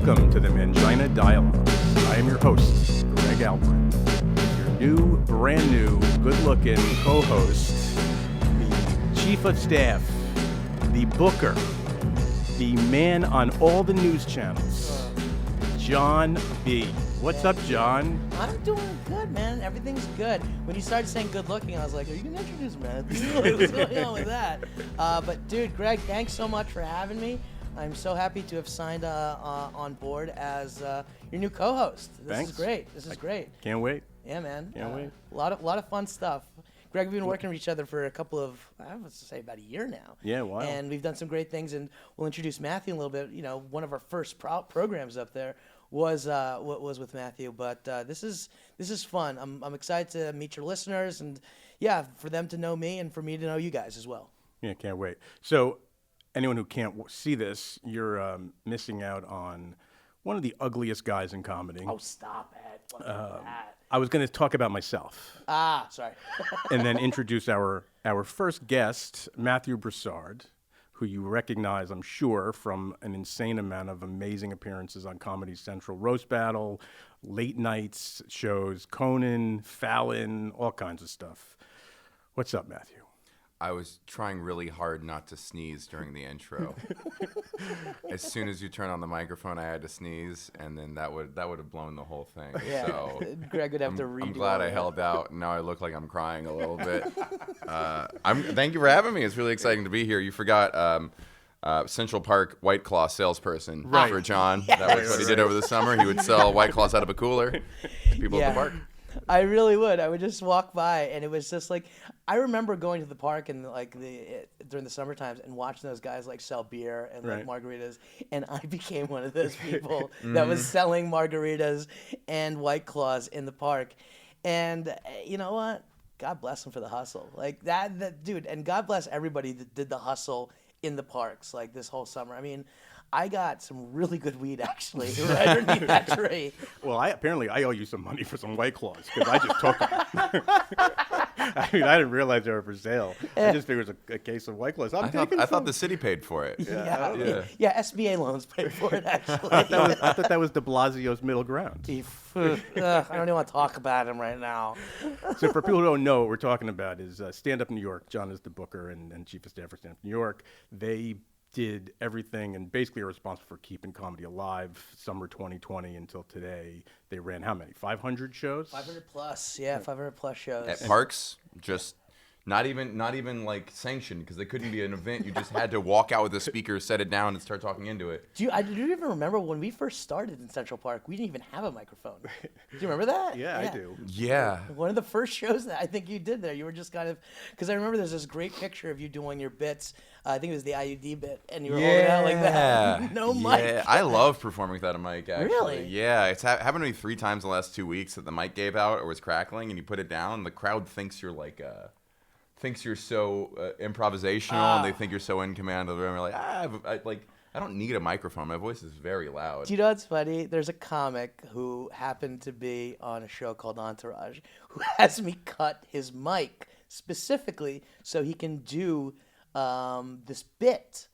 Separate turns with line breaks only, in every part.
Welcome to the Mangina Dialogue. I am your host, Greg Albert, your brand new, good-looking co-host, the chief of staff, the booker, the man on all the news channels, John B. What's up, John?
I'm doing good, man. Everything's good. When you started saying good looking, I was like, are you going to introduce Matthew? What's going on with that? But, dude, Greg, thanks so much for having me. I'm so happy to have signed on board as your new co-host.
Thanks.
Is great. This is great.
Can't wait.
Yeah, man.
Can't wait.
A lot of fun stuff. Greg, we've been working with each other for a couple of, I would say about a year now.
Yeah, wow.
And we've done some great things, and we'll introduce Matthew in a little bit. You know, one of our first programs up there was with Matthew, but this is fun. I'm excited to meet your listeners, and yeah, for them to know me and for me to know you guys as well.
Yeah, can't wait. So, anyone who can't see this, you're missing out on one of the ugliest guys in comedy.
Oh, stop it! What's that?
I was going to talk about myself.
Sorry.
And then introduce our first guest, Matthew BROUSSARD, who you recognize, I'm sure, from an insane amount of amazing appearances on Comedy Central, Roast Battle, late nights shows, Conan, Fallon, all kinds of stuff. What's up, Matthew?
I was trying really hard not to sneeze during the intro. As soon as you turn on the microphone, I had to sneeze, and then that would have blown the whole thing.
Yeah,
so
Greg would have to redo.
I'm glad I held out. Now I look like I'm crying a little bit. Thank you for having me. It's really exciting to be here. You forgot Central Park White Claw salesperson for John.
Yes.
That was what he did over the summer. He would sell White Claws out of a cooler to people at the park.
I really would. I would just walk by, and it was just like, I remember going to the park and during the summer times and watching those guys like sell beer and like margaritas, and I became one of those people that was selling margaritas and White Claws in the park. And you know what? God bless them for the hustle. Like that dude, and God bless everybody that did the hustle in the parks like this whole summer. I mean, I got some really good weed, actually, right underneath that tree.
Well, I owe you some money for some White Claws, because I just took them. I mean, I didn't realize they were for sale. I just figured it was a case of White Claws. I
thought the city paid for it.
Yeah, SBA loans paid for it, actually.
I thought that was de Blasio's middle ground.
I don't even want to talk about him right now.
So for people who don't know, what we're talking about is Stand Up New York. John is the booker and chief of staff for Stand Up New York. They did everything and basically are responsible for keeping comedy alive summer 2020 until today. They ran how many? 500 shows?
500 plus, yeah, 500 plus shows.
At parks, just not even like sanctioned, because they couldn't be an event. You just had to walk out with a speaker, set it down, and start talking into it.
Do you even remember when we first started in Central Park? We didn't even have a microphone. Do you remember that?
Yeah, I do.
Yeah.
One of the first shows that I think you did there, you were just kind of, because I remember there's this great picture of you doing your bits. I think it was the IUD bit, and you were holding it out like that. No mic.
Yeah, I love performing without a mic, actually.
Really?
Yeah, it's happened to me 3 times in the last 2 weeks that the mic gave out or was crackling, and you put it down. The crowd thinks you're like thinks you're so improvisational, and they think you're so in command of the room. You're like, I don't need a microphone. My voice is very loud.
Do you know what's funny? There's a comic who happened to be on a show called Entourage who has me cut his mic specifically so he can do this bit,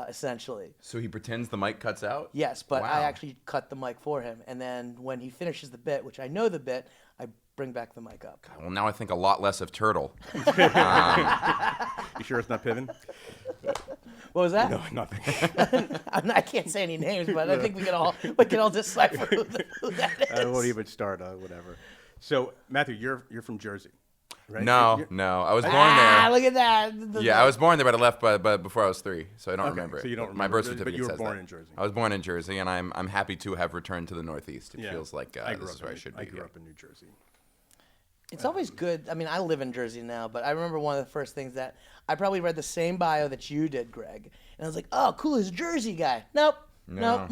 essentially.
So he pretends the mic cuts out?
Yes, but
Wow.
I actually cut the mic for him. And then when he finishes the bit, which I know the bit, I bring back the mic up.
Well, now I think a lot less of Turtle.
You sure it's not Piven?
What was that?
No, nothing.
I can't say any names, but I think we can all decipher who that is.
I won't even start, whatever. So, Matthew, you're from Jersey, right?
No. I was born there.
Look at that.
Yeah, I was born there, but I left before I was 3, so I don't remember it.
So you don't
My
remember
birth
Jersey,
certificate
but you were
says
born
that.
in Jersey.
I was born in Jersey, and I'm happy to have returned to the Northeast. It feels like
I grew
this is
up
where I should be.
I grew
here.
up in New Jersey.
It's always good. I mean, I live in Jersey now, but I remember one of the first things that I probably read the same bio that you did, Greg. And I was like, oh, cool, he's a Jersey guy. Nope, not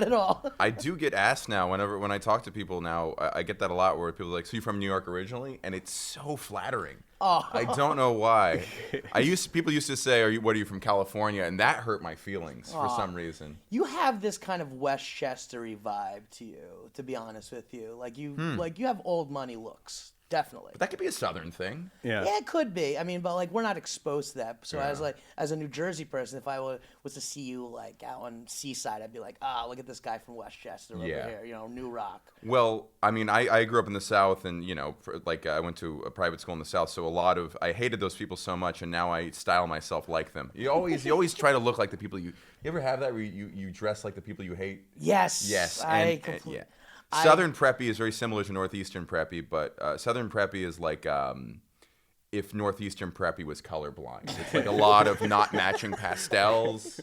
at all.
I do get asked now when I talk to people now. I get that a lot where people are like, "So you from New York originally?" And it's so flattering.
Oh.
I don't know why. People used to say, "What are you from California?" And that hurt my feelings for some reason.
You have this kind of Westchestery vibe to you, to be honest with you. Like you have old money looks definitely.
But that could be a Southern thing.
Yeah.
Yeah, it could be. I mean, but like we're not exposed to that. So as a New Jersey person, if I was to see you like out on Seaside, I'd be like, look at this guy from Westchester over here, New Rock.
Well, I mean, I grew up in the South, and I went to a private school in the South, so I hated those people so much, and now I style myself like them. You always try to look like the people you ever have that where you dress like the people you hate.
Yes.
Yeah. Southern preppy is very similar to Northeastern preppy, but Southern preppy is like if Northeastern preppy was colorblind. It's like a lot of not matching pastels,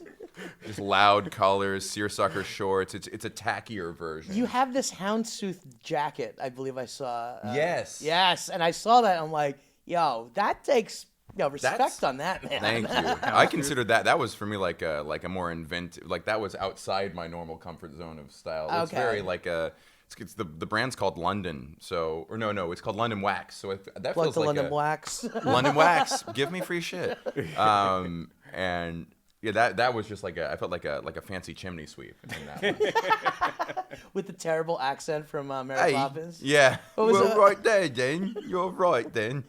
just loud colors, seersucker shorts. It's a tackier version.
You have this houndstooth jacket, I believe I saw.
Yes.
Yes, and I saw that. I'm like, yo, that takes respect on that, man.
Thank you. I considered that was for me like a more inventive, like that was outside my normal comfort zone of style. It's very like a. It's the brand's called London, it's called London Wax. So that
Plug
feels
the
like
London Wax.
London Wax, give me free shit. And yeah, that was just I felt like a fancy chimney sweep in that one.
With the terrible accent from Mary Poppins.
Yeah.
Well,
right there, then. You're right, then.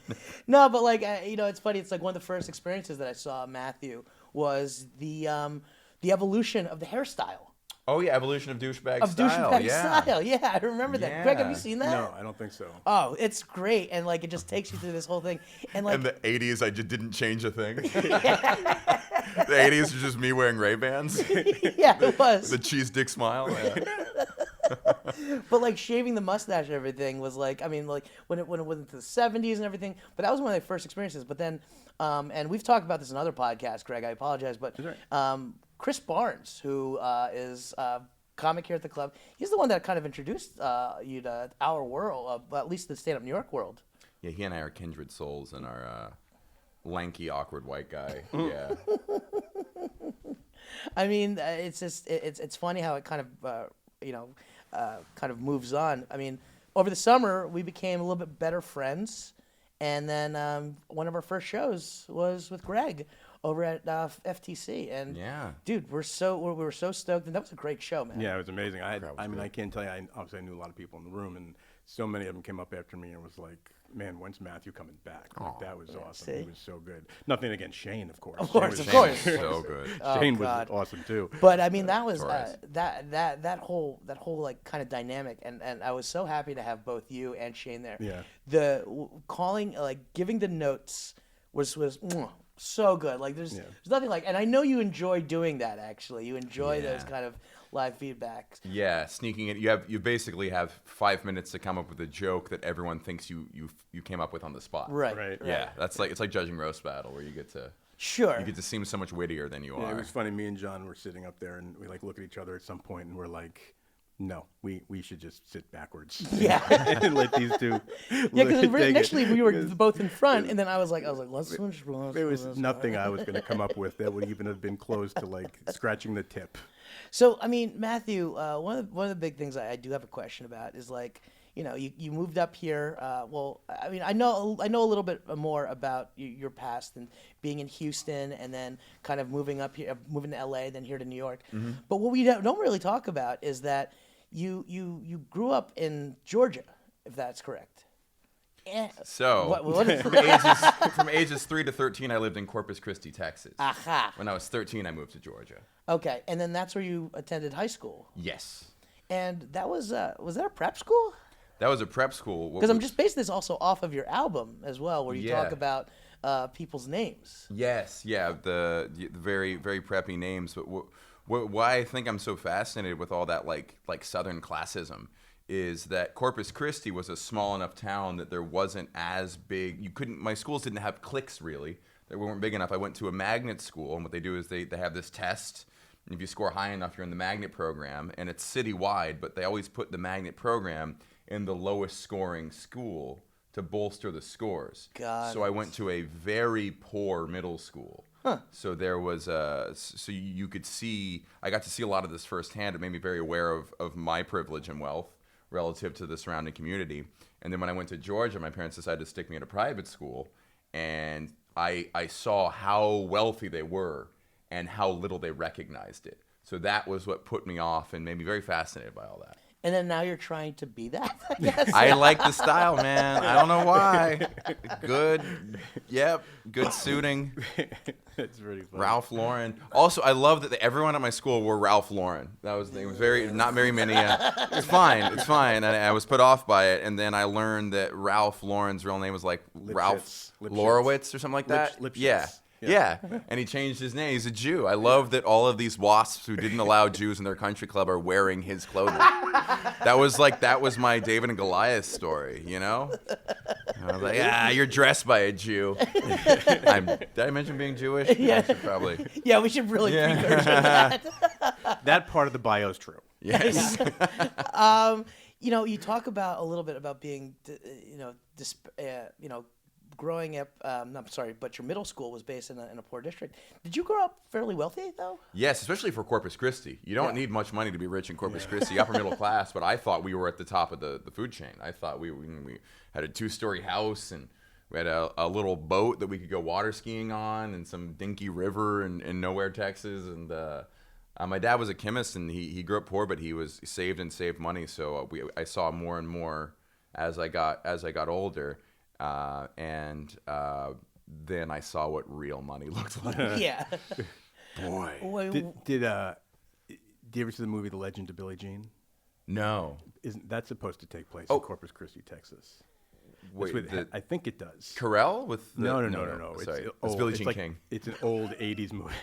No, but it's funny. It's like one of the first experiences that I saw Matthew was the evolution of the hairstyle.
Oh yeah, evolution of douchebag
style. Yeah, I remember that.
Yeah.
Greg, have you seen that?
No, I don't think so.
Oh, it's great, and like it just takes you through this whole thing. And like
in the 80s, I just didn't change a thing. The 80s was just me wearing Ray-Bans.
Yeah, it was.
The cheese dick smile. Yeah.
But like shaving the mustache and everything was like, I mean, like when it went into the 70s and everything. But that was one of my first experiences. But then, and we've talked about this in other podcasts, Greg. I apologize, but Chris Barnes, who is a comic here at the club, he's the one that kind of introduced you to our world, at least the stand-up New York world.
Yeah, he and I are kindred souls in our lanky, awkward white guy. Yeah.
I mean, it's just it's funny how it kind of kind of moves on. I mean, over the summer we became a little bit better friends, and then one of our first shows was with Greg over at FTC, and dude, we were so stoked, and that was a great show, man.
Yeah, it was amazing. I can't tell you. Obviously, I knew a lot of people in the room, and so many of them came up after me and was like, "Man, when's Matthew coming back?" Like, that was awesome.
See?
He was so good. Nothing against Shane, of course.
Of course.
So good.
Shane was awesome too.
But I mean, that was that whole like kind of dynamic, and I was so happy to have both you and Shane there.
Yeah.
The calling, like giving the notes was so good. Like there's nothing like, and I know you enjoy doing that. Actually, you enjoy those kind of live feedbacks.
Yeah, sneaking in. You basically have 5 minutes to come up with a joke that everyone thinks you came up with on the spot.
Right.
Yeah, it's like judging roast battle where you get to seem so much wittier than you are.
It was funny. Me and John were sitting up there, and we like look at each other at some point, and we're like, "No, we should just sit backwards."
Yeah.
And let these two.
Yeah, because initially we were both in front, and then I was like, let's switch.
There was nothing I was going to come up with that would even have been close to like scratching the tip.
So, I mean, Matthew, one of the big things I do have a question about is like, you moved up here. Well, I mean, I know a little bit more about your past and being in Houston, and then kind of moving up here, moving to LA, then here to New York. Mm-hmm. But what we don't really talk about is that you grew up in Georgia, if that's correct.
So,
what is
from ages 3 to 13, I lived in Corpus Christi, Texas.
Aha.
When I was 13, I moved to Georgia.
Okay, and then that's where you attended high school.
Yes.
And that was that a prep school?
That was a prep school.
Because I'm just basing this also off of your album as well, where you talk about people's names.
Yes, the very, very preppy names. But why I think I'm so fascinated with all that like Southern classism is that Corpus Christi was a small enough town that there wasn't as big. My schools didn't have cliques really. They weren't big enough. I went to a magnet school, and what they do is they have this test. And if you score high enough, you're in the magnet program, and it's citywide, but they always put the magnet program in the lowest scoring school to bolster the scores. So I went to a very poor middle school. Huh. So there was so you could see, I got to see a lot of this firsthand. It made me very aware of my privilege and wealth relative to the surrounding community. And then when I went to Georgia, my parents decided to stick me in a private school, and I saw how wealthy they were and how little they recognized it. So that was what put me off and made me very fascinated by all that.
And then now you're trying to be that, I guess.
I like the style, man. I don't know why. Good, yep, good suiting.
That's pretty funny.
Ralph Lauren. Also, I love that everyone at my school wore Ralph Lauren. That was it was not very many. It's fine. And I was put off by it, and then I learned that Ralph Lauren's real name was like Ralph Lorowitz or something like that. Yeah, and he changed his name. He's a Jew. I love that all of these wasps who didn't allow Jews in their country club are wearing his clothing. That was my David and Goliath story, you know? I was like, you're dressed by a Jew. Did I mention being Jewish?
Yeah.
I should probably.
Yeah, we should really precursor that.
That part of the bio is true.
Yes.
You talk about a little bit about being, growing up. I'm sorry, but your middle school was based in a poor district. Did you grow up fairly wealthy though?
Yes, especially for Corpus Christi. You don't need much money to be rich in Corpus Christi, upper middle class. But I thought we were at the top of the food chain. I thought we had a 2-story house and we had a little boat that we could go water skiing on and some dinky river in nowhere, Texas. And my dad was a chemist and he grew up poor, but he saved money. So I saw more and more as I got older. Then I saw what real money looked like.
Yeah.
Boy.
Did you ever see the movie The Legend of Billie Jean?
No.
Isn't that supposed to take place in Corpus Christi, Texas?
Wait,
I think it does.
Carell with the...
No.
Sorry.
It's
It's Billie Jean King.
It's an old 80s movie.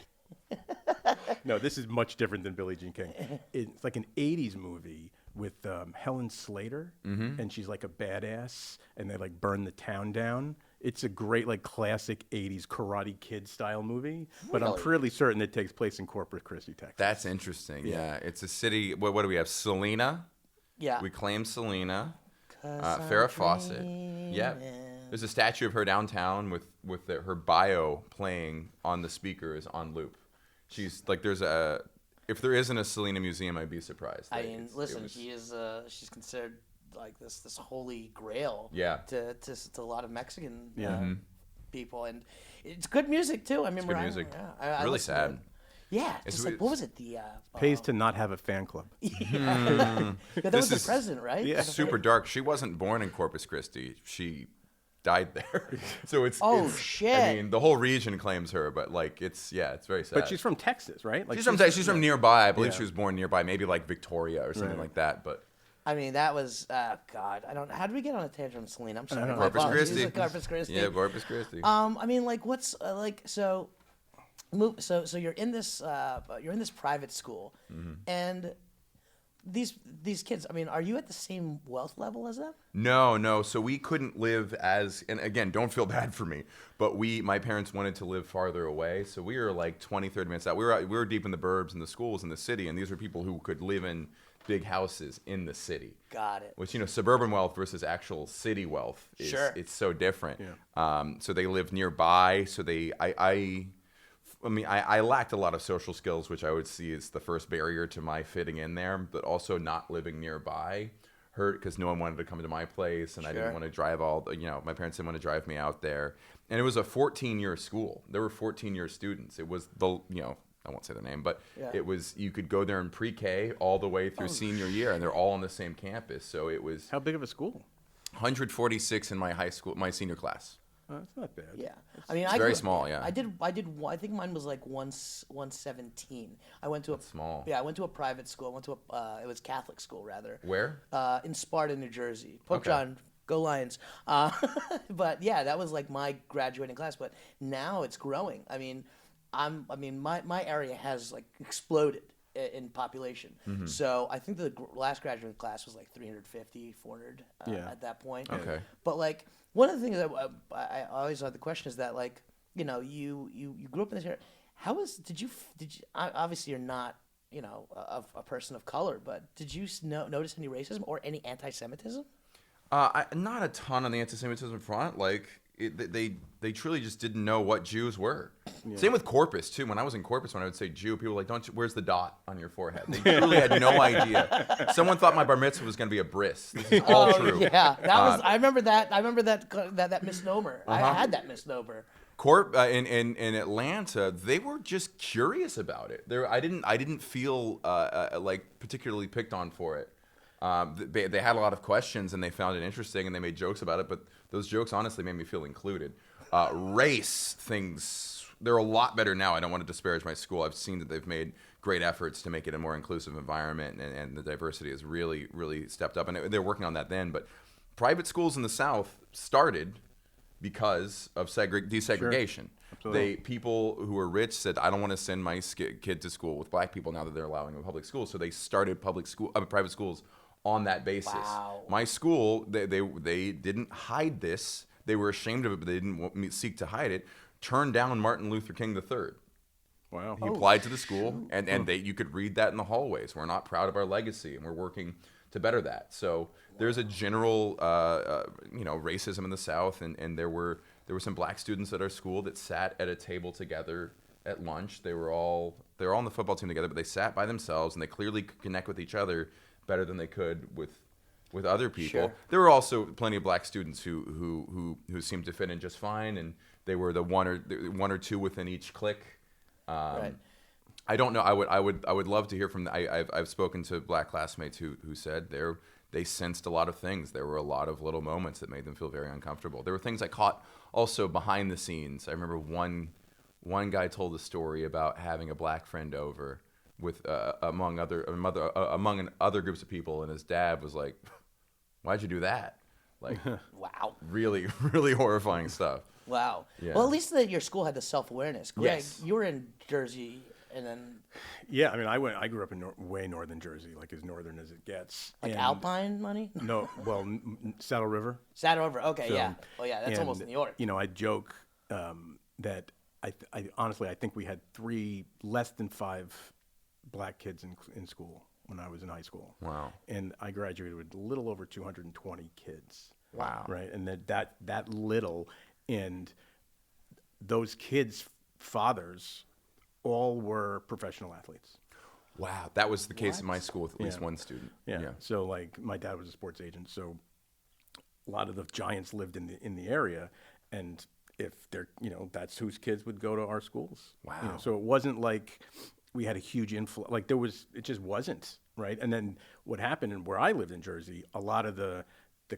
No, this is much different than Billie Jean King. It's like an 80s movie with Helen Slater, and she's like a badass, and they like burn the town down. It's a great like classic 80s Karate Kid style movie, but I'm pretty certain it takes place in Corpus Christi, Texas.
That's interesting. Yeah. It's a city. What do we have? Selena.
Yeah.
We claim Selena. Farrah Fawcett. Yep. There's a statue of her downtown with her bio playing on the speakers on loop. She's like, if there isn't a Selena museum, I'd be surprised.
I mean, listen, she's considered like this holy grail.
Yeah.
To a lot of Mexican people, and it's good music too. I remember.
It's good music.
I
really sad.
Yeah, just like what was it? The
pays to not have a fan club.
Yeah, that was the president, right?
Yeah, super dark. She wasn't born in Corpus Christi. She died there. So it's
shit.
I mean, the whole region claims her, but like it's very sad.
But she's from Texas, right? Like
she's from nearby. I believe she was born nearby, maybe like Victoria or something like that. But
I mean, that was God. I don't. How did we get on a tangent on Selena? I'm sorry.
Corpus Christi.
Corpus Christi.
Yeah, Corpus Christi.
I mean, like, what's so you're in this private school, and these kids. I mean, are you at the same wealth level as them?
No. So we couldn't live and again, don't feel bad for me, but my parents wanted to live farther away. So we were like 20, 30 minutes out. We were deep in the burbs and the schools in the city, and these were people who could live in big houses in the city.
Got it.
Which, suburban wealth versus actual city wealth it's so different. Yeah. So they lived nearby. So I lacked a lot of social skills, which I would see as the first barrier to my fitting in there, but also not living nearby hurt because no one wanted to come to my place, and I didn't want to drive my parents didn't want to drive me out there. And it was a 14-year school. There were 14-year students. It was I won't say the name, but it was, you could go there in pre-K all the way through senior year, and they're all on the same campus. So it was...
How big of a school?
146 in my senior class.
That's not bad.
Yeah, I mean,
it's very small. Yeah,
I did. I think mine was like 117. I went to
That's small.
Yeah, I went to a private school. I went to it was Catholic school rather.
Where?
In Sparta, New Jersey. Pope John, go Lions. But yeah, that was like my graduating class. But now it's growing. I mean, my area has like exploded in population. So I think the last graduating class was like 350, 400 at that point.
Okay.
But like one of the things that I always had the question is that like you grew up in this area. Did you obviously you're not a person of color, but did you notice any racism or any anti-Semitism?
Not a ton on the anti-Semitism front. Like they truly just didn't know what Jews were. Yeah. Same with Corpus too. When I was in Corpus, when I would say Jew, people were like, "Where's the dot on your forehead?" They truly had no idea. Someone thought my bar mitzvah was going to be a bris. This is all true.
Yeah, that was. I remember that. I remember that misnomer. I had that misnomer.
In Atlanta, they were just curious about it. I didn't feel like particularly picked on for it. They had a lot of questions and they found it interesting and they made jokes about it, but those jokes honestly made me feel included. Race things, they're a lot better now. I don't want to disparage my school. I've seen that they've made great efforts to make it a more inclusive environment, and the diversity has really, really stepped up. And they're working on that then. But private schools in the South started because of desegregation.
Sure. Absolutely.
People who were rich said, I don't want to send my kid to school with black people now that they're allowing them public schools. So they started private schools on that basis.
Wow.
My school, they didn't hide this. They were ashamed of it, but they didn't seek to hide it. Turned down Martin Luther King III.
Wow.
He applied to the school, and you could read that in the hallways. We're not proud of our legacy, and we're working to better that. So there's a general, racism in the South, and there were some black students at our school that sat at a table together at lunch. They were all on the football team together, but they sat by themselves, and they clearly could connect with each other better than they could with other people.
Sure.
There were also plenty of black students who seemed to fit in just fine, and they were the one or two within each clique.
Right.
I don't know. I would love to hear from. I've spoken to black classmates who said they sensed a lot of things. There were a lot of little moments that made them feel very uncomfortable. There were things I caught also behind the scenes. I remember one guy told a story about having a black friend over with among other groups of people, and his dad was like, "Why'd you do that?" Like,
Wow.
really, really horrifying stuff.
Wow.
Yeah.
Well, at least that your school had the self-awareness. Greg,
Yes.
you were in Jersey, and then
Yeah, I mean, I grew up in way northern Jersey, like as northern as it gets.
like
And-
Alpine money.
No, well, Saddle River.
Saddle River. Okay,
So-
yeah. Oh, yeah. That's almost
and,
New York.
I joke that I honestly think we had less than 5 black kids in school when I was in high school.
Wow.
And I graduated with a little over 220 kids.
Wow.
Right, and that little, and those kids' fathers all were professional athletes.
Wow, that was the case in my
What?
school with at least
Yeah.
one student.
Yeah. So like my dad was a sports agent, so a lot of the Giants lived in the area, and if they're that's whose kids would go to our schools.
Wow.
So it wasn't like we had a huge influence. Like it just wasn't, right? And then what happened, and where I lived in Jersey, a lot of the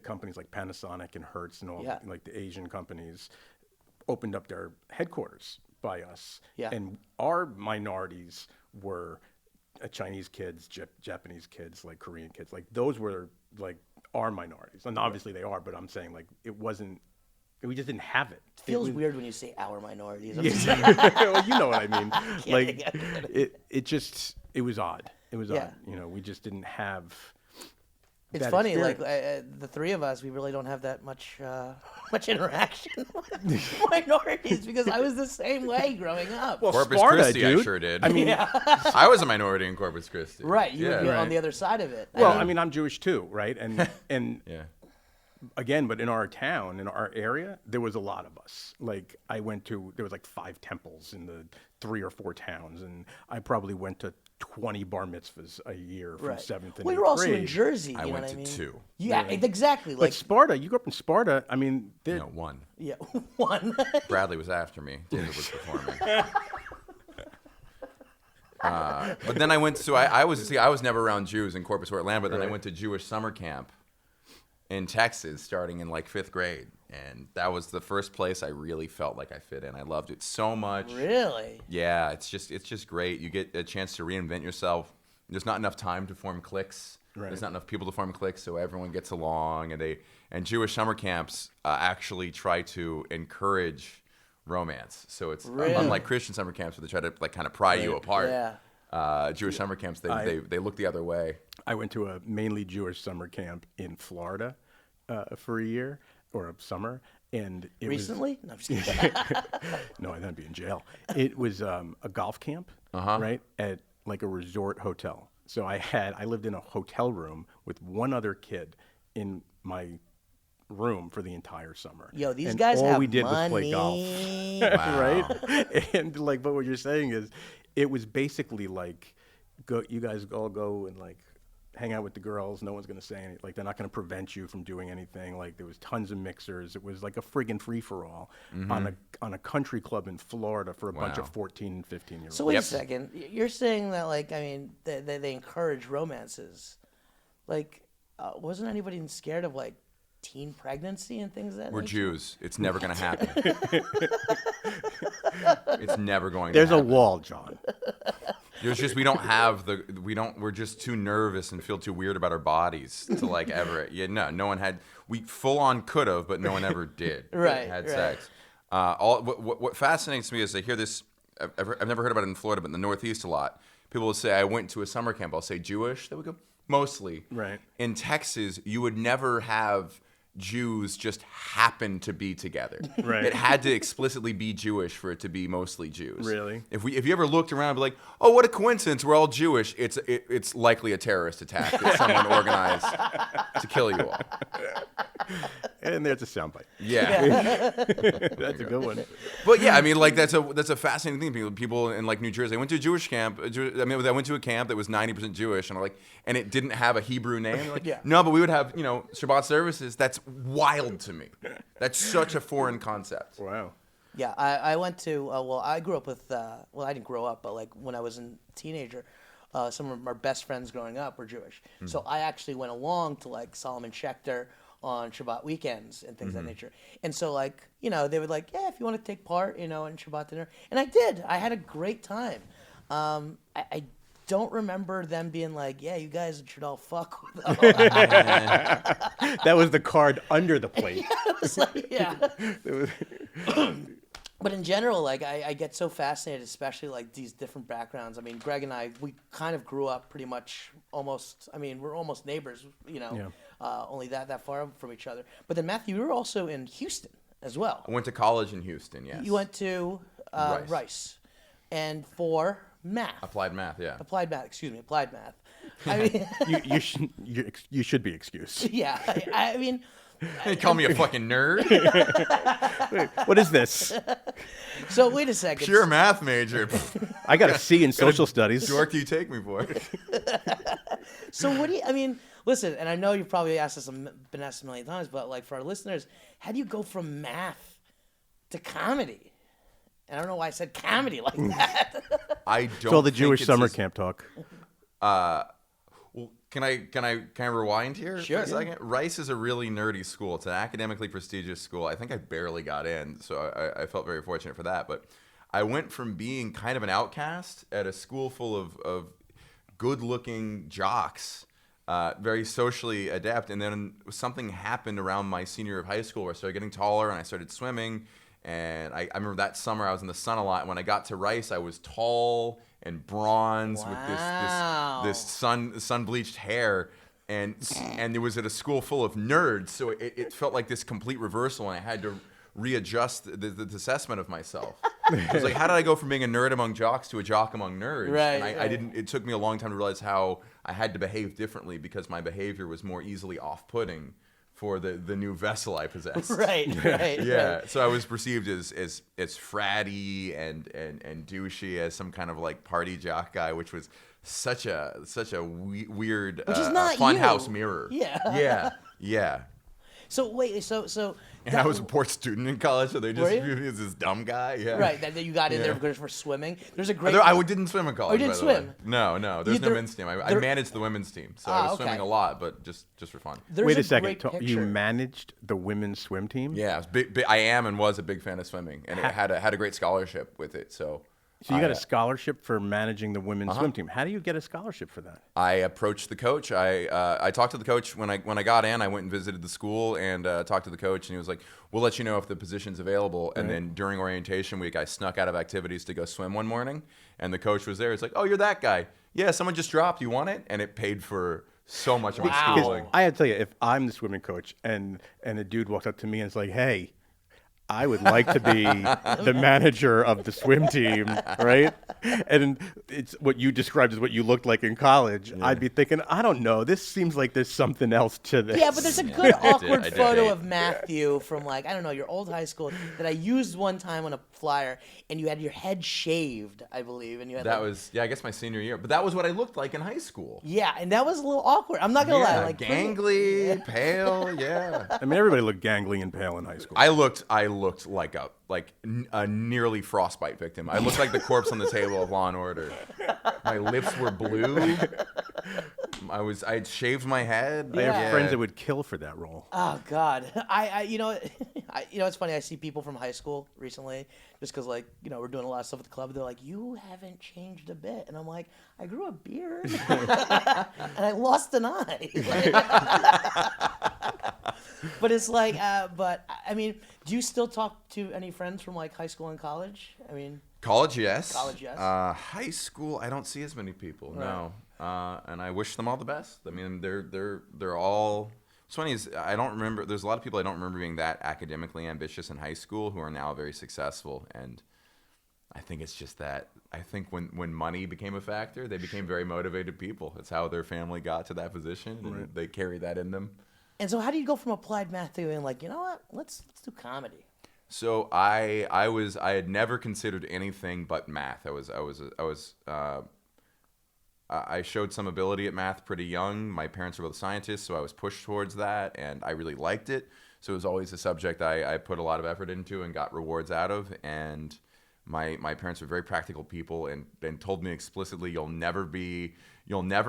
companies like Panasonic and Hertz and all
Yeah.
like the Asian companies opened up their headquarters by us.
Yeah.
And our minorities were Chinese kids, Japanese kids, like Korean kids. Like those were like our minorities. And obviously they are, but I'm saying like it wasn't, we just didn't have it.
It feels weird when you say our minorities. I'm
Well, you know what I mean.
kidding,
Like
I'm kidding.
it was odd. It was
Yeah.
odd. We just didn't have.
It's
that
funny, like
experience.
the three of us, we really don't have that much interaction with minorities because I was the same way growing up.
Well,
Corpus
Sparta,
Christi, I
dude.
sure did.
I mean,
I was a minority in Corpus Christi.
Right, you would be
Yeah.
on the other side of it.
well, I mean, I'm Jewish too, right? And
Yeah.
again, but in our town, in our area, there was a lot of us. Like there was like 5 temples in the 3 or 4 towns, and I probably went to 20 bar mitzvahs a year from
right.
7th and
well,
8th
you're also in
grade.
Jersey.
I
You know
went
what
to
I mean?
2.
Yeah, exactly.
But
Like
Sparta, you grew up in Sparta. I mean,
No, 1.
yeah, one.
Bradley was after me. David was performing. But then I went. So I was never around Jews in Corpus or Atlanta. But then I
Right.
went to Jewish summer camp in Texas, starting in like 5th grade, and that was the first place I really felt like I fit in. I loved it so much.
Really?
Yeah, it's just great. You get a chance to reinvent yourself. There's not enough time to form cliques.
Right.
There's not enough people to form cliques, so everyone gets along. And Jewish summer camps actually try to encourage romance. So it's
Really?
unlike Christian summer camps where they try to like kind of pry you apart.
Yeah.
Jewish summer camps they look the other way.
I went to a mainly Jewish summer camp in Florida for a year or a summer, and it
Recently? No, I'm just kidding.
no, I'd be in jail. It was a golf camp, right, at like a resort hotel. So I lived in a hotel room with one other kid in my room for the entire summer.
Yo, these
And
guys
all
have
we did was play golf.
money.
Right? And like, but what you're saying is, it was basically like, you guys all go and like hang out with the girls. No one's gonna say anything. Like, they're not gonna prevent you from doing anything. Like, there was tons of mixers. It was like a friggin' free for all on a country club in Florida for a bunch of
Wow.
14 and 15 year olds.
So wait
Yep.
a second. You're saying that, like, I mean, they encourage romances. Like, wasn't anybody scared of like teen pregnancy and things of that
We're
nature?
Jews. It's never going to happen. It's never going
There's
to
a
happen.
wall, John.
There's just we're just too nervous and feel too weird about our bodies to like ever. Yeah, no one had. We full on could have, but no one ever did.
Right,
Had
right.
sex. What fascinates me is I hear this. I've never heard about it in Florida, but in the Northeast a lot. People will say, I went to a summer camp. I'll say Jewish. They would go mostly.
Right.
In Texas, you would never have Jews just happen to be together.
Right.
It had to explicitly be Jewish for it to be mostly Jews.
Really?
If you ever looked around and be like, oh, what a coincidence, we're all Jewish, it's likely a terrorist attack that someone organized to kill you all.
And there's a soundbite.
Yeah.
That's a good one.
But yeah, I mean, like that's a fascinating thing. People in like New Jersey, I went to a Jewish camp. I went to a camp that was 90% Jewish, and it didn't have a Hebrew name. They're like,
Yeah.
no, but we would have Shabbat services. That's wild to me. That's such a foreign concept.
Wow.
Yeah, I went to, well, I grew up with, well, I didn't grow up, but like when I was a teenager, some of our best friends growing up were Jewish. So I actually went along to like Solomon Schechter on Shabbat weekends and things of that nature. And so like, they would like, yeah, if you want to take part, in Shabbat dinner. And I did. I had a great time. I don't remember them being like, yeah, you guys should all fuck with them.
That was the card under the plate.
It was like, yeah. But in general, like I get so fascinated, especially like these different backgrounds. I mean, Greg and I, we kind of grew up pretty much almost. I mean, we're almost neighbors, only that far from each other. But then Matthew, you were also in Houston as well.
I went to college in Houston. Yes.
You went to Rice, and for math.
Applied math. Yeah.
Applied math. Excuse me. Applied math. I mean,
you should be excused.
yeah. I mean.
They call me a fucking nerd.
Wait, what is this?
So wait a second.
Pure math major.
I got a C in social studies.
What work do you take me for?
So what do you? I mean, listen, and I know you've probably been asked a million times, but like for our listeners, how do you go from math to comedy? And I don't know why I said comedy like that.
I don't.
It's all the
think
Jewish
it's
summer
as-
camp talk.
Well, can I rewind here
Sure.
for a second? Rice is a really nerdy school. It's an academically prestigious school. I think I barely got in, so I felt very fortunate for that. But I went from being kind of an outcast at a school full of good-looking jocks, very socially adept, and then something happened around my senior year of high school where I started getting taller and I started swimming. And I remember that summer I was in the sun a lot. And when I got to Rice, I was tall and bronze
Wow.
with this sun bleached hair, and it was at a school full of nerds, so it felt like this complete reversal, and I had to readjust the assessment of myself. I was like, how did I go from being a nerd among jocks to a jock among nerds?
Right,
And I
right.
didn't. It took me a long time to realize how I had to behave differently because my behavior was more easily off-putting for the new vessel I possessed.
right.
Yeah,
Right.
so I was perceived as fratty and douchey as some kind of like party jock guy, which was such a weird
Which is not
funhouse
you.
mirror.
Yeah.
yeah.
So wait, so
And I was a poor student in college, so they just
Were you?
viewed me as this dumb guy. Yeah.
right that you got in there
Yeah.
because for swimming. There's a great.
I didn't swim in college.
Oh, you didn't
by the way.
swim?
No. There's no
There-
men's team. I
there-
managed the women's team, so I was
okay.
swimming a lot, but just for fun.
There's
Wait a
great
second. You
picture.
managed the women's swim team?
Yeah, I was I am and was a big fan of swimming, and it had a great scholarship with it. So
So you got
I,
a scholarship for managing the women's
Uh-huh.
swim team. How do you get a scholarship for that?
I approached the coach. I talked to the coach when I got in. I went and visited the school and talked to the coach, and he was like, "We'll let you know if the position's available." And then during orientation week, I snuck out of activities to go swim one morning, and the coach was there. He's like, "Oh, you're that guy? Yeah, someone just dropped. You want it?" And it paid for so much of my
Wow.
schooling.
I had to tell you, if I'm the swimming coach and a dude walks up to me and is like, "Hey, I would like to be the manager of the swim team," right? And it's what you described as what you looked like in college. I'd be thinking, I don't know. This seems like there's something else to this.
Yeah, but there's a good awkward
I did
photo
hate-
of Matthew from like I don't know your old high school that I used one time on a flyer, and you had your head shaved, I believe, and you had
That
like,
was I guess my senior year, but that was what I looked like in high school.
yeah, and that was a little awkward. I'm not gonna lie, like
gangly, pale, yeah.
I mean, everybody looked gangly and pale in high school.
I looked like a nearly frostbite victim. I looked like the corpse on the table of Law and Order. My lips were blue. I had shaved my head.
I have
Yeah.
friends that would kill for that role.
Oh God, it's funny. I see people from high school recently, just because we're doing a lot of stuff at the club. They're like, "You haven't changed a bit," and I'm like, "I grew a beard and I lost an eye." But it's like, do you still talk to any friends from like high school and college? I mean,
College, yes.
College, yes.
High school, I don't see as many people.
Right.
No. And I wish them all the best. I mean, they're all. What's funny is I don't remember. There's a lot of people I don't remember being that academically ambitious in high school who are now very successful. And I think it's just that. I think when money became a factor, they became very motivated people. It's how their family got to that position, and they carry that in them.
and so how do you go from applied math to being like, you know what, let's do comedy?
So I had never considered anything but math. I showed some ability at math pretty young. My parents were both scientists, so I was pushed towards that, and I really liked it. So it was always a subject I put a lot of effort into and got rewards out of. And my parents were very practical people and told me explicitly, you'll never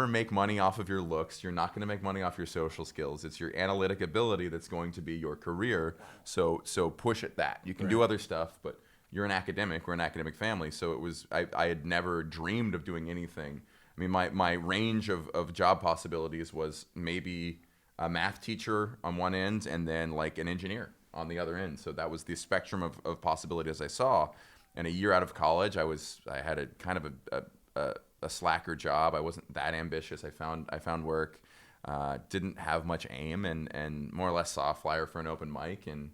make money off of your looks. You're not going to make money off your social skills. It's your analytic ability that's going to be your career. So push at that. You can do other stuff, but you're an academic. We're an academic family. So it was I had never dreamed of doing anything. I mean, my range of job possibilities was maybe a math teacher on one end and then like an engineer on the other end. So that was the spectrum of possibilities I saw. And a year out of college, I had a kind of a slacker job. I wasn't that ambitious. I found work, didn't have much aim, and more or less saw a flyer for an open mic and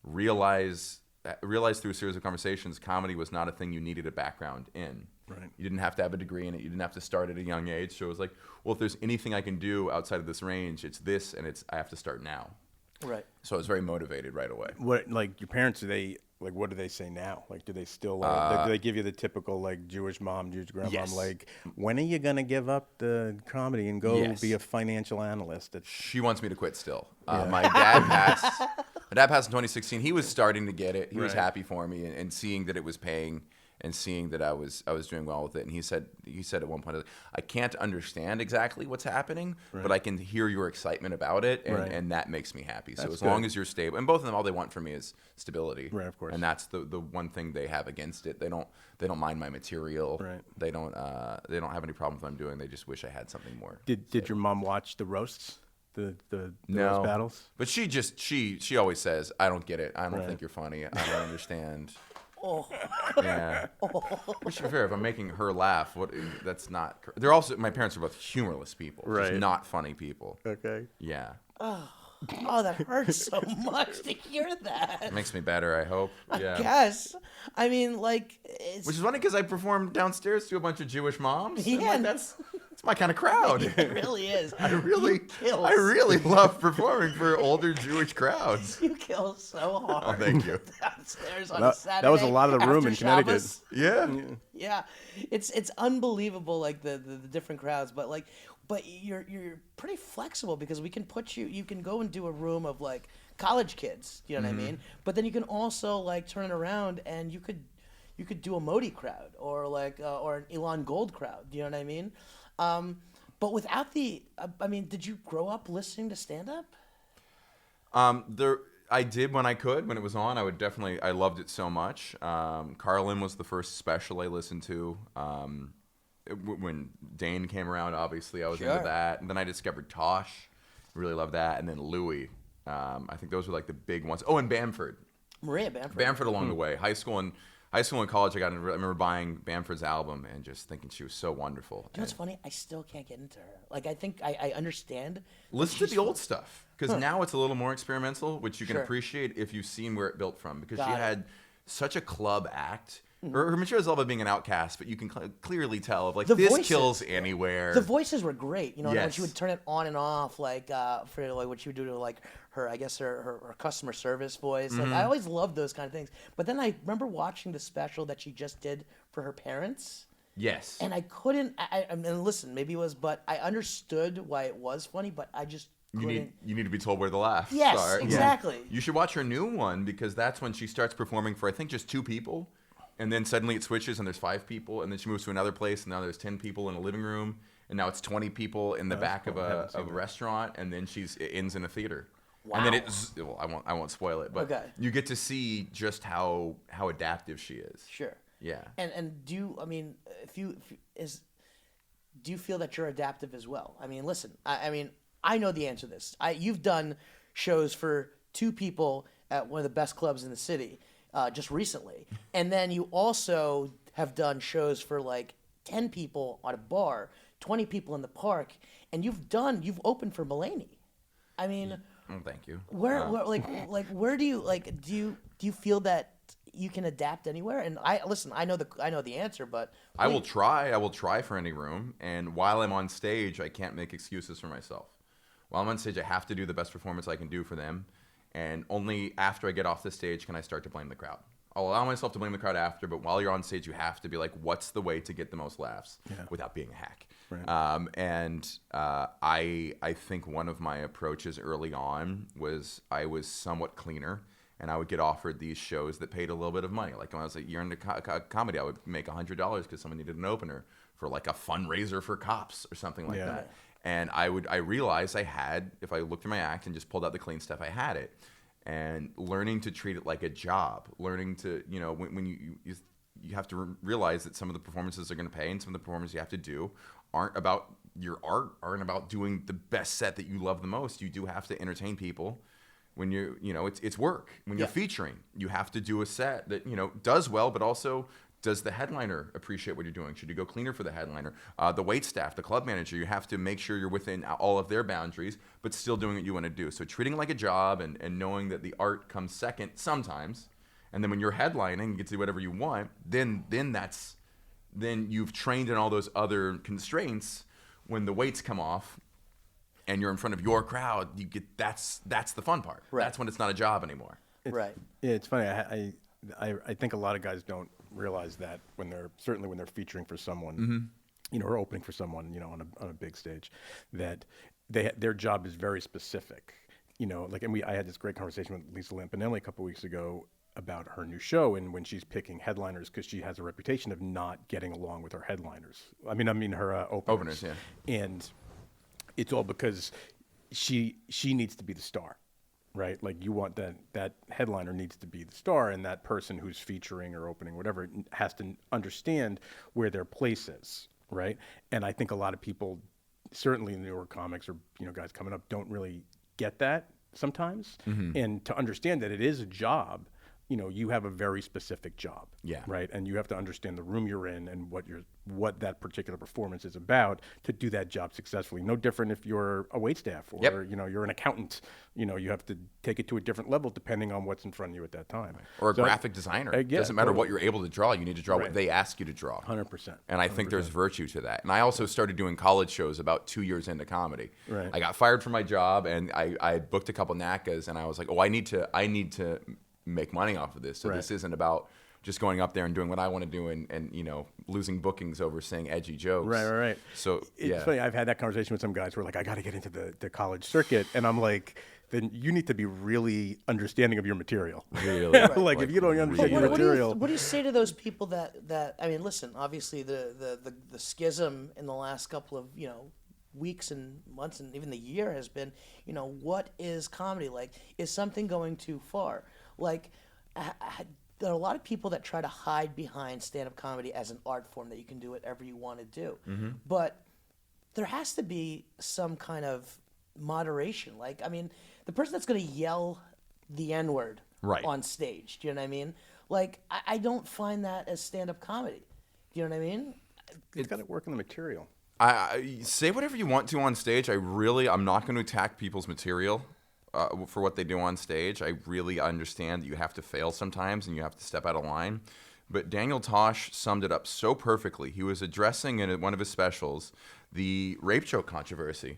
realized through a series of conversations, comedy was not a thing you needed a background in.
Right.
You didn't have to have a degree in it. You didn't have to start at a young age. So it was like, well, if there's anything I can do outside of this range, it's this, and I have to start now.
Right.
So I was very motivated right away.
What, like your parents? What do they say now? Like, do they still do they give you the typical like Jewish mom, Jewish grandmom?
Yes.
Like, when are you gonna give up the comedy and go
Yes.
be a financial analyst?
She wants me to quit still. My dad passed. My dad passed in 2016. He was starting to get it. He was
Right.
happy for me and seeing that it was paying and seeing that I was doing well with it. And he said at one point, I can't understand exactly what's happening, but I can hear your excitement about it, and that makes me happy. So
That's
as long
good.
as you're stable, and both of them, all they want from me is stability.
Right, of course.
And that's the one thing they have against it. They don't mind my material.
Right.
They don't have any problem with what I'm doing. They just wish I had something more.
Did your mom watch the roasts, the
No.
roast battles?
But she always says, I don't get it. I don't
Right.
think you're funny. I don't understand.
Oh.
Yeah. Which to be fair, if I'm making her laugh, that's not. They're also, my parents are both humorless people,
Right.
just not funny people.
Okay.
Yeah.
Oh, that hurts so much to hear that.
It makes me better, I hope. Yeah.
Yes. I mean, like, it's...
Which is funny because I performed downstairs to a bunch of Jewish moms. and,
Yeah.
like, that's my kind of crowd.
It really is.
I really
kill.
love performing for older Jewish crowds.
You kill so hard.
Oh, thank you.
Downstairs on a
That
Saturday.
was a lot of the room
after
in Connecticut.
Shabbos.
Yeah.
Yeah, it's unbelievable, like the different crowds, but you're pretty flexible because we can put you can go and do a room of like college kids, you know what I mean? But then you can also like turn it around and you could do a Modi crowd or or an Elon Gold crowd, you know what I mean? But without did you grow up listening to stand up?
I did when I could. When it was on, I loved it so much. Carlin was the first special I listened to. When Dane came around, obviously I was into
Sure.
that. And then I discovered Tosh. Really loved that. And then Louis. I think those were like the big ones. Oh, and Bamford.
Maria Bamford.
Bamford along the way. High school and college, I remember buying Bamford's album and just thinking she was so wonderful.
You know what's funny? I still can't get into her. Like, I think I understand.
Listen to the old stuff, because now it's a little more experimental, which you can
Sure.
appreciate if you've seen where it built from. Because
Got
she
it.
had such a club act. Her material is all about being an outcast, but you can clearly tell of like
The
this
voices.
kills anywhere.
The voices were great, you know, when
Yes.
she would turn it on and off, like for like what she would do to like her customer service voice. Like I always loved those kind of things. But then I remember watching the special that she just did for her parents,
Yes.
and I couldn't. And listen, maybe it was, but I understood why it was funny, but I just couldn't.
You need to be told where the laughs
Yes,
are.
exactly.
You should watch her new one, because that's when she starts performing for I think just 2 people. And then suddenly it switches and there's 5 people, and then she moves to another place and now there's 10 people in a living room, and now it's 20 people in the back of a restaurant, and then it ends in a theater.
Wow.
And then I won't spoil it, but
Okay.
you get to see just how adaptive she is.
Sure.
Yeah.
And do you, I mean, do you feel that you're adaptive as well? I mean, listen, I mean, I know the answer to this. You've done shows for 2 people at one of the best clubs in the city just recently. And then you also have done shows for like 10 people at a bar, 20 people in the park, and you've opened for Mulaney. I mean,
thank you.
Where where do you feel that you can adapt anywhere? And I know the answer, but
I will try for any room, and while I'm on stage, I can't make excuses for myself. While I'm on stage, I have to do the best performance I can do for them, and only after I get off the stage can I start to blame the crowd. I'll allow myself to blame the crowd after, but while you're on stage, you have to be like, what's the way to get the most laughs without being a hack? Right. I think one of my approaches early on was I was somewhat cleaner, and I would get offered these shows that paid a little bit of money. Like when I was a year into comedy, I would make $100 because someone needed an opener for like a fundraiser for cops or something like that. And I realized if I looked at my act and just pulled out the clean stuff, I had it. And learning to treat it like a job, learning to, when you have to realize that some of the performances are going to pay, and some of the performances you have to do aren't about your art, aren't about doing the best set that you love the most. You do have to entertain people. When it's work. When you're featuring, you have to do a set that does well, but also does the headliner appreciate what you're doing? Should you go cleaner for the headliner? The wait staff, the club manager, you have to make sure you're within all of their boundaries, but still doing what you want to do. So treating it like a job and knowing that the art comes second sometimes. And then when you're headlining, you get to do whatever you want, then you've trained in all those other constraints. When the weights come off and you're in front of your crowd, that's the fun part. Right. That's when it's not a job anymore.
Right.
Yeah, it's funny. I think a lot of guys don't realize that when they're featuring for someone, or opening for someone, on a big stage, that their job is very specific. I had this great conversation with Lisa Lampanelli a couple weeks ago about her new show, and when she's picking headliners, because she has a reputation of not getting along with her headliners. I mean her openers. Yeah. And it's all because she needs to be the star. Right, like you want that headliner needs to be the star, and that person who's featuring or opening, whatever, has to understand where their place is, right? And I think a lot of people, certainly newer comics or guys coming up, don't really get that sometimes. And to understand that it is a job, you have a very specific job, right? And you have to understand the room you're in and what that particular performance is about to do that job successfully. No different if you're a waitstaff or you're an accountant. You have to take it to a different level depending on what's in front of you at that time.
Or a graphic designer. It doesn't matter what you're able to draw. You need to draw what they ask you to draw.
100%.
And I think there's virtue to that. And I also started doing college shows about 2 years into comedy.
Right.
I got fired from my job, and I booked a couple NACAs, and I was like, I need to make money off of this. So this isn't about just going up there and doing what I want to do and losing bookings over saying edgy jokes.
Right.
So
it's funny. I've had that conversation with some guys who are like, I got to get into the college circuit, and I'm like, then you need to be really understanding of your material.
Really,
like if you don't understand your material.
What do you say to those people that I mean, listen, obviously the schism in the last couple of weeks and months and even the year has been, what is comedy like? Is something going too far? Like, there are a lot of people that try to hide behind stand-up comedy as an art form that you can do whatever you want to do. But there has to be some kind of moderation. Like, I mean, the person that's going to yell the N-word on stage, do you know what I mean? Like, I don't find that as stand-up comedy. Do you know what I mean?
It's got to work in the material.
I say whatever you want to on stage. I'm not going to attack people's material. For what they do on stage. I really understand that you have to fail sometimes and you have to step out of line. But Daniel Tosh summed it up so perfectly. He was addressing in one of his specials the rape joke controversy.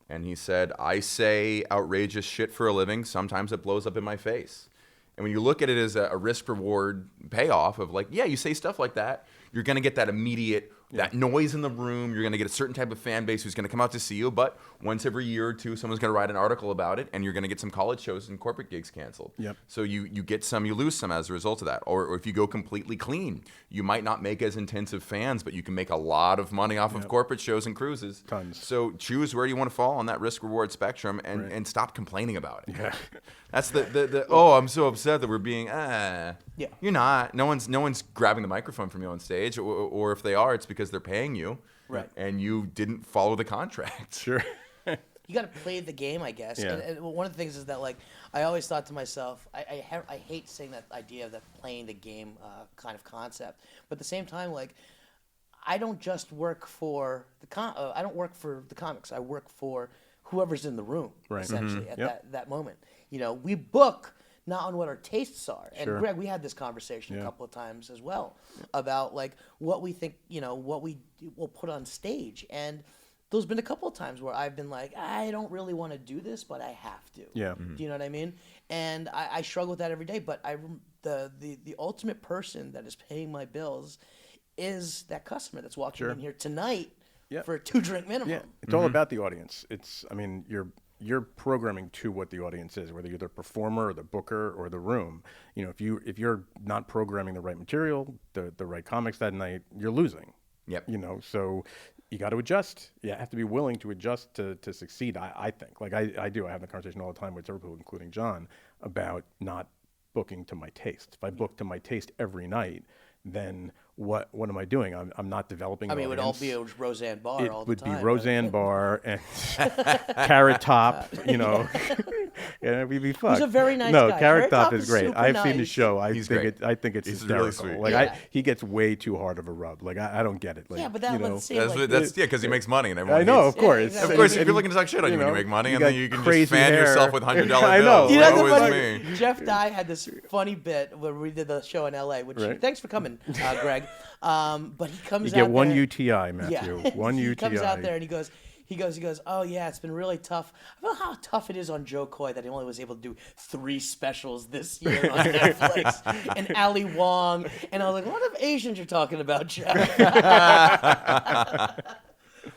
And he said, I say outrageous shit for a living. Sometimes it blows up in my face. And when you look at it as a risk-reward payoff of like, yeah, you say stuff like that, you're going to get that immediate that noise in the room. You're going to get a certain type of fan base who's going to come out to see you. But once every year or two, someone's going to write an article about it, and you're going to get some college shows and corporate gigs canceled.
Yep.
So you get some, you lose some as a result of that. Or if you go completely clean, you might not make as intensive fans, but you can make a lot of money off of corporate shows and cruises.
Tons.
So choose where you want to fall on that risk-reward spectrum, and stop complaining about it.
Yeah.
That's the oh, I'm so upset that we're being
Yeah.
You're not. No one's grabbing the microphone from you on stage, or if they are, it's because they're paying you.
Right.
And you didn't follow the contract.
Sure.
You got to play the game, I guess.
Yeah.
And one of the things is that, like, I always thought to myself, I hate saying that idea of that playing the game kind of concept. But at the same time, like, I don't just work for I don't work for the comics. I work for whoever's in the room, essentially, at that moment. You know, we book not on what our tastes are. And
Sure.
Greg, we had this conversation a couple of times as well about, like, what we think, you know, what we will put on stage. And there's been a couple of times where I've been like, I don't really want to do this, but I have to.
Yeah.
Do you know what I mean? And I struggle with that every day. But the ultimate person that is paying my bills is that customer that's walking in here tonight for a 2-drink minimum.
Yeah. It's all about the audience. I mean, you're programming to what the audience is, whether you're the performer or the booker or the room. You know, if you're not programming the right material, the right comics that night, you're losing.
Yep.
You know, so you got to adjust. You have to be willing to adjust to succeed, I think. Like I do. I have the conversation all the time with several people, including John, about not booking to my taste. If I book to my taste every night, then what am I doing? I'm not developing.
I mean,
an
it would all
audience.
be a Roseanne Barr all the time.
It would be Roseanne Barr and Carrot Top, you know. Yeah, we'd be fucked.
He's a very nice
no,
guy.
Carrot Top is great.
super
I've seen the
nice.
show.
He's great.
I think it's
He's
hysterical.
really sweet.
Like
Yeah.
he gets way too hard of a rub. Like I don't get it. Like,
Yeah, but that
you know,
would seem like...
That's because he makes money and everyone.
I know,
hates-
of course.
exactly.
Of course,
And-
if you're looking to talk shit on you when you
know,
make money,
you
and then
got
you can
crazy
just fan
hair.
yourself with $100 bills.
I know.
You know,
Woe
the
is
funny,
me.
Jeff Dye had this funny bit when we did the show in LA, which
Right.
thanks for coming, Greg. But he comes
You
out
get one
there,
UTI, Matthew. One
he
UTI.
comes out there and he goes, oh yeah, it's been really tough. I don't know how tough it is on Joe Coy that he only was able to do 3 specials this year on Netflix, and Ali Wong, and I was like, what if Asians you're talking about, Jeff?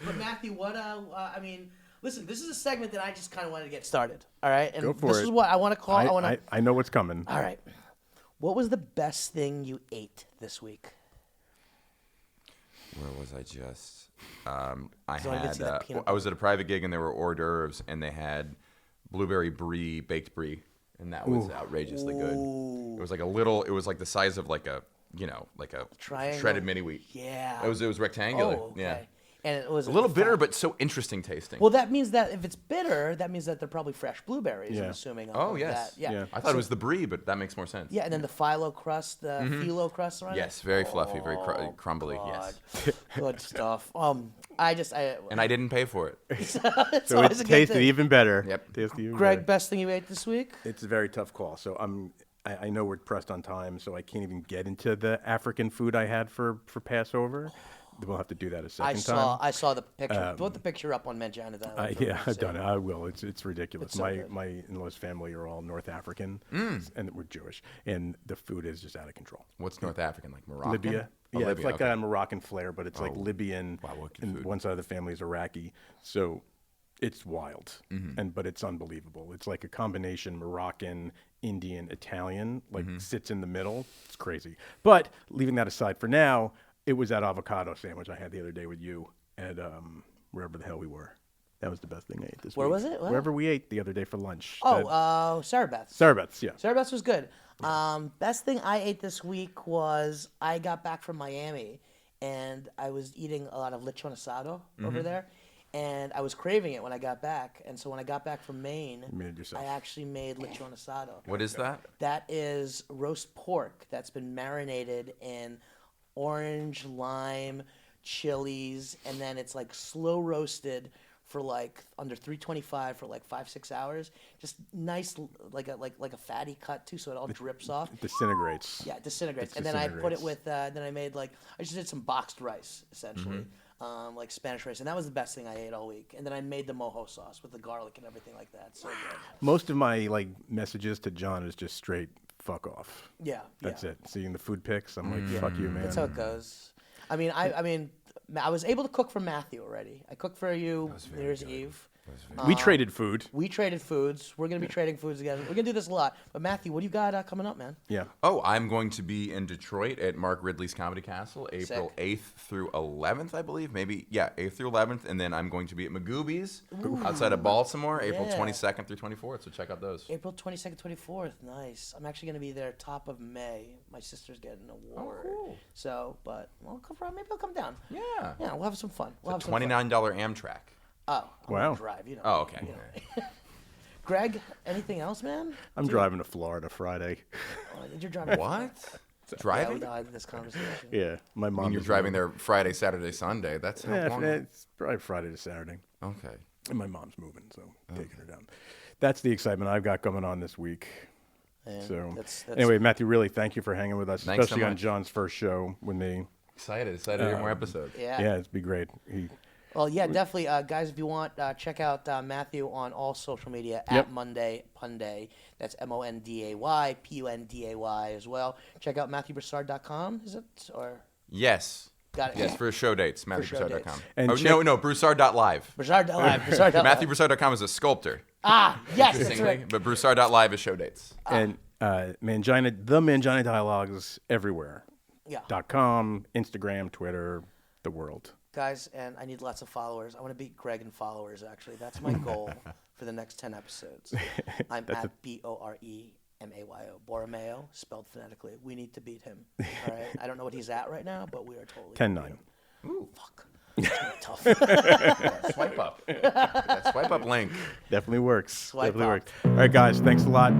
But Matthew, what I mean, listen, this is a segment that I just kind of wanted to get started. All right, and
Go for
this
it.
is what I want to call.
I know what's coming.
All right, what was the best thing you ate this week?
Where was I just?
peanut
I was at a private gig and there were hors d'oeuvres and they had blueberry brie, baked brie, and that was outrageously good. It was like it was like the size of like a
Triangle?
shredded mini wheat.
Yeah.
It was rectangular.
Oh, okay.
Yeah.
And it was
A little bitter, but so interesting tasting.
Well, that means that if it's bitter, that means that they're probably fresh blueberries. I'm
Yeah.
assuming.
Oh,
of
yes.
That. Yeah.
Yeah.
I thought it was the brie, but that makes more sense.
Yeah, and then the philo crust, the phyllo crust around it.
Yes, very fluffy, very crumbly.
God.
Yes.
Good stuff.
And I didn't pay for it.
it's
So
always
it
a good
tasted
thing.
even better.
Yep.
Tasted even
Greg,
better.
best thing you ate this week?
It's a very tough call. So I know we're pressed on time, so I can't even get into the African food I had for Passover. We'll have to do that a second time.
I saw the picture. Put the picture up on Mangina.
Yeah, I've done it. I will. It's ridiculous.
It's so good.
My in-laws' family are all North African, and we're Jewish, and the food is just out of control.
What's North African, like Moroccan?
Libya.
Oh,
Yeah,
Libya,
it's like
okay.
a Moroccan flair, but it's like Libyan,
Wow, what good
and
food.
one side of the family is Iraqi. So it's wild,
Mm-hmm.
but it's unbelievable. It's like a combination Moroccan, Indian, Italian, like sits in the middle. It's crazy. But leaving that aside for now, it was that avocado sandwich I had the other day with you at wherever the hell we were. That was the best thing I ate this
Where
week.
was it? What?
Wherever we ate the other day for lunch.
Sarah Beth.
Sarabeth's, yeah.
Sarah Beth's was good. Best thing I ate this week was I got back from Miami, and I was eating a lot of lechon asado over there, and I was craving it when I got back. And so when I got back from Maine,
You made it yourself.
I actually made lechon asado.
What is that?
That is roast pork that's been marinated in orange, lime, chilies, and then it's like slow roasted for like under 325 for like 5-6 hours. Just nice, like a fatty cut too, so it all drips off.
It disintegrates.
Yeah, it disintegrates.
It
And then I put it
disintegrates.
with. Then I made I just did some boxed rice essentially. Like Spanish rice, and that was the best thing I ate all week. And then I made the mojo sauce with the garlic and everything like that. So good.
Most of my messages to John is just straight fuck off.
Yeah,
That's
yeah.
it. Seeing the food pics, I'm like, fuck you, man.
That's how it goes. I mean, I was able to cook for Matthew already. I cooked for you New Year's Eve.
We traded food.
We traded foods. We're going to be trading foods again. We're going to do this a lot. But Matthew, what do you got coming up, man?
Yeah.
Oh, I'm going to be in Detroit at Mark Ridley's Comedy Castle, April 8th through 11th, I believe. Maybe, 8th through 11th. And then I'm going to be at Magooby's outside of Baltimore, April 22nd through 24th. So check out those.
April 22nd, 24th. Nice. I'm actually going to be there top of May. My sister's getting an award.
Oh, cool.
So, but maybe I'll come down.
Yeah.
Yeah, we'll have some fun. We'll have
It's a $29 Amtrak.
Oh, I
wow.
won't drive. You know.
Oh, okay.
You know. Greg, anything else, man?
I'm driving to Florida Friday.
You're driving.
What?
Yeah,
Driving?
we had this conversation.
Yeah, my mom.
I mean, you're driving there Friday, Saturday, Sunday. That's how long?
It's probably Friday to Saturday.
Okay.
And my mom's moving, so taking her down. That's the excitement I've got going on this week.
Yeah,
So
that's
anyway, Matthew, really thank you for hanging with us,
Thanks so
especially on
much.
John's first show with me.
Excited to hear more episodes.
yeah.
It'd be great.
Well, yeah, definitely, guys. If you want, check out Matthew on all social media
Yep.
at Monday Punday. That's MONDAY PUNDAY as well. Check out MatthewBroussard.com. Is it or
Yes.
got it?
Yes, for show dates,
show dates.
MatthewBroussard.com.
And
Oh,
check-
no, Broussard.live.
Broussard.live. Broussard.live.
MatthewBroussard.com is a sculptor,
Ah, yes, that's
interestingly,
right.
but Broussard.live is show dates.
And the Mangina Dialogues everywhere.
Yeah.
.com, Instagram, Twitter, the world.
Guys, and I need lots of followers. I want to beat Greg in followers, actually. That's my goal for the next 10 episodes. I'm at BOREMAYO. Borromeo, spelled phonetically. We need to beat him. All right? I don't know what he's at right now, but we are totally
10-9.
Ooh, fuck. It's gonna be tough.
Swipe up. That swipe up link.
Definitely works.
Swipe
Definitely
up.
works. All right, guys, thanks a lot.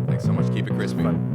Thanks so much. Keep it crispy.
Fun.